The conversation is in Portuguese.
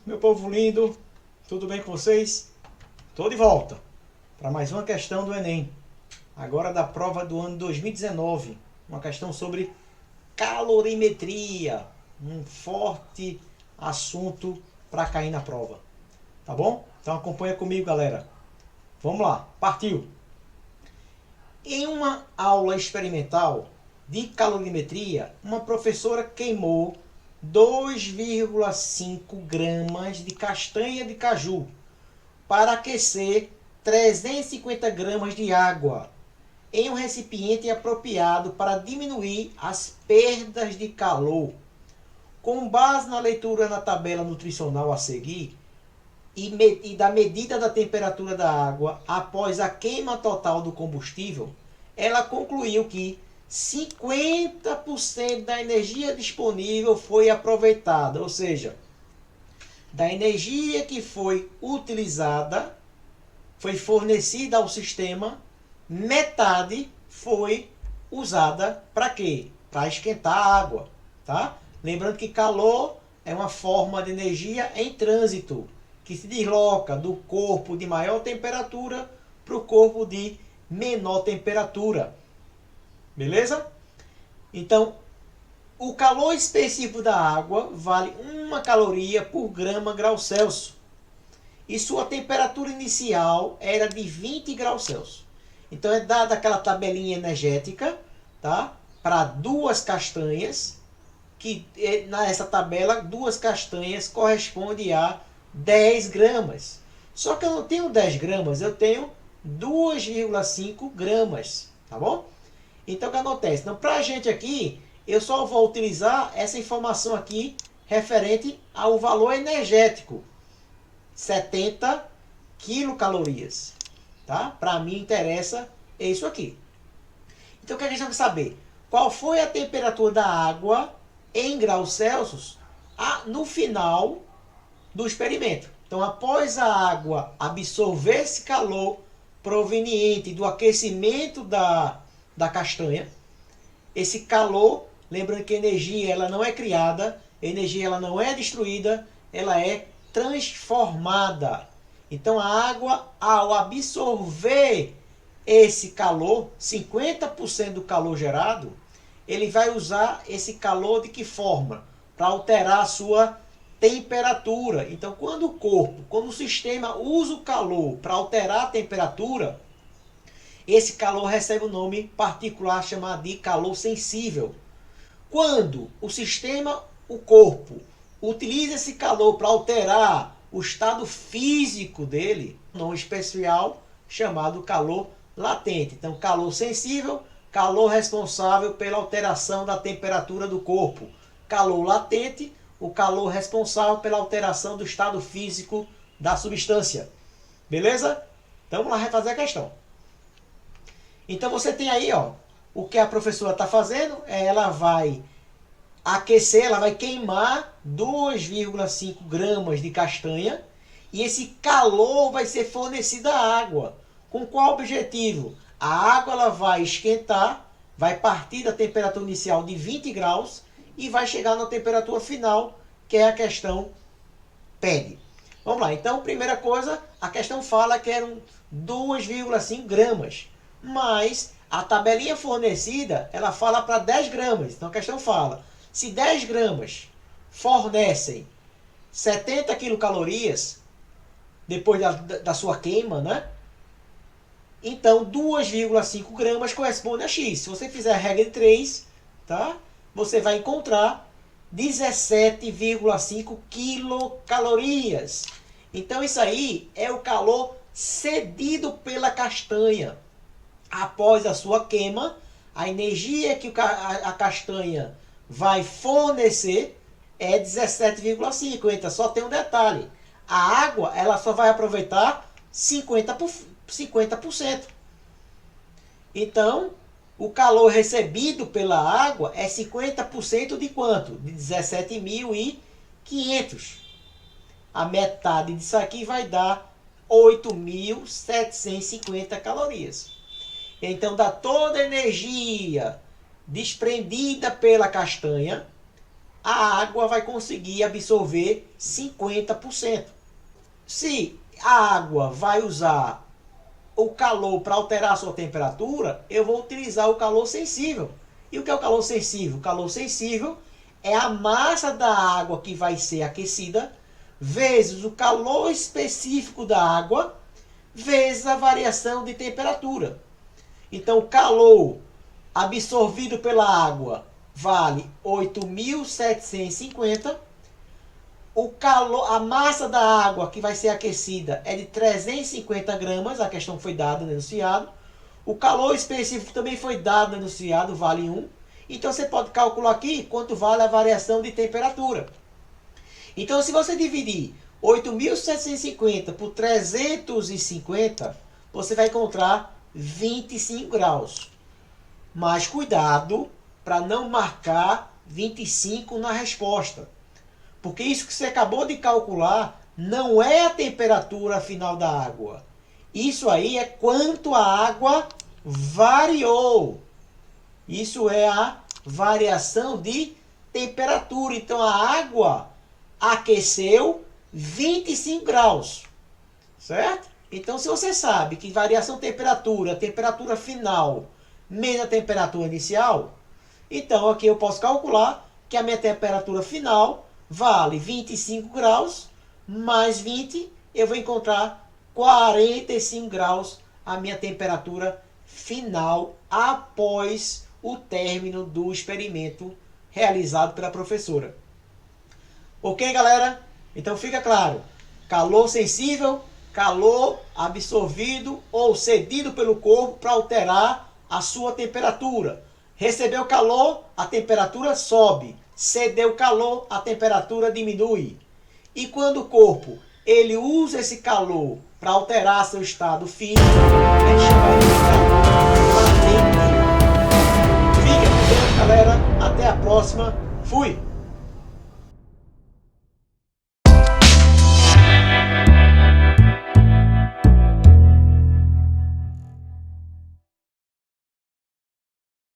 meu povo lindo, tudo bem com vocês? Estou de volta para mais uma questão do Enem, agora da prova do ano 2019, uma questão sobre calorimetria, um forte assunto para cair na prova, tá bom? Então acompanha comigo, galera. Vamos lá, partiu! Em uma aula experimental de calorimetria, uma professora queimou 2,5 gramas de castanha de caju para aquecer 350 gramas de água em um recipiente apropriado para diminuir as perdas de calor. Com base na leitura na tabela nutricional a seguir e da medida da temperatura da água após a queima total do combustível, ela concluiu que 50% da energia disponível foi aproveitada, ou seja, da energia que foi utilizada, foi fornecida ao sistema, metade foi usada para quê? Para esquentar a água, tá? Lembrando que calor é uma forma de energia em trânsito, que se desloca do corpo de maior temperatura para o corpo de menor temperatura. Beleza? Então, o calor específico da água vale 1 caloria por grama grau Celsius. E sua temperatura inicial era de 20 graus Celsius. Então, é dada aquela tabelinha energética, tá? Para 2 castanhas, que nessa tabela, 2 castanhas corresponde a 10 gramas. Só que eu não tenho 10 gramas, eu tenho 2,5 gramas, tá bom? Então, o que acontece? Então, para a gente aqui, eu só vou utilizar essa informação aqui referente ao valor energético. 70 quilocalorias. Tá? Para mim, interessa isso aqui. Então, o que a gente tem que saber? Qual foi a temperatura da água em graus Celsius no final do experimento? Então, após a água absorver esse calor proveniente do aquecimento da castanha, esse calor, lembrando que a energia ela não é criada, a energia ela não é destruída, ela é transformada. Então a água, ao absorver esse calor, 50% do calor gerado, ele vai usar esse calor de que forma? Para alterar a sua temperatura. Então quando o sistema usa o calor para alterar a temperatura, esse calor recebe um nome particular chamado de calor sensível. Quando o sistema, o corpo, utiliza esse calor para alterar o estado físico dele, um nome especial chamado calor latente. Então, calor sensível, calor responsável pela alteração da temperatura do corpo. Calor latente, o calor responsável pela alteração do estado físico da substância. Beleza? Então, vamos lá refazer a questão. Então você tem aí, ó, o que a professora está fazendo, ela vai aquecer, ela vai queimar 2,5 gramas de castanha e esse calor vai ser fornecido à água. Com qual objetivo? A água ela vai esquentar, vai partir da temperatura inicial de 20 graus e vai chegar na temperatura final, que é a questão pede. Vamos lá, então, primeira coisa, a questão fala que eram 2,5 gramas. Mas a tabelinha fornecida, ela fala para 10 gramas. Então a questão fala, se 10 gramas fornecem 70 quilocalorias, depois da sua queima, né? Então 2,5 gramas corresponde a X. Se você fizer a regra de 3, tá? Você vai encontrar 17,5 quilocalorias. Então isso aí é o calor cedido pela castanha. Após a sua queima, a energia que a castanha vai fornecer é 17,5. Então só tem um detalhe. A água ela só vai aproveitar 50%. Então, o calor recebido pela água é 50% de quanto? De 17.500. A metade disso aqui vai dar 8.750 calorias. Então dá toda a energia desprendida pela castanha, a água vai conseguir absorver 50%. Se a água vai usar o calor para alterar a sua temperatura, eu vou utilizar o calor sensível. E o que é o calor sensível? O calor sensível é a massa da água que vai ser aquecida vezes o calor específico da água vezes a variação de temperatura. Então, o calor absorvido pela água vale 8.750. O calor, a massa da água que vai ser aquecida é de 350 gramas, a questão foi dada no enunciado. O calor específico também foi dado no enunciado, vale 1. Então você pode calcular aqui quanto vale a variação de temperatura. Então se você dividir 8.750 por 350, você vai encontrar 25 graus. Mas cuidado para não marcar 25 na resposta. Porque isso que você acabou de calcular não é a temperatura final da água. Isso aí é quanto a água variou. Isso é a variação de temperatura. Então a água aqueceu 25 graus. Certo? Então se você sabe que variação de temperatura, temperatura final, menos a temperatura inicial, então aqui eu posso calcular que a minha temperatura final vale 25 graus, mais 20, eu vou encontrar 45 graus a minha temperatura final após o término do experimento realizado pela professora. Ok, galera? Então fica claro, calor sensível, calor absorvido ou cedido pelo corpo para alterar a sua temperatura. Recebeu calor, a temperatura sobe. Cedeu calor, a temperatura diminui. E quando o corpo ele usa esse calor para alterar seu estado físico, a gente chama de calor latente. Fica com Deus, galera. Até a próxima. Fui!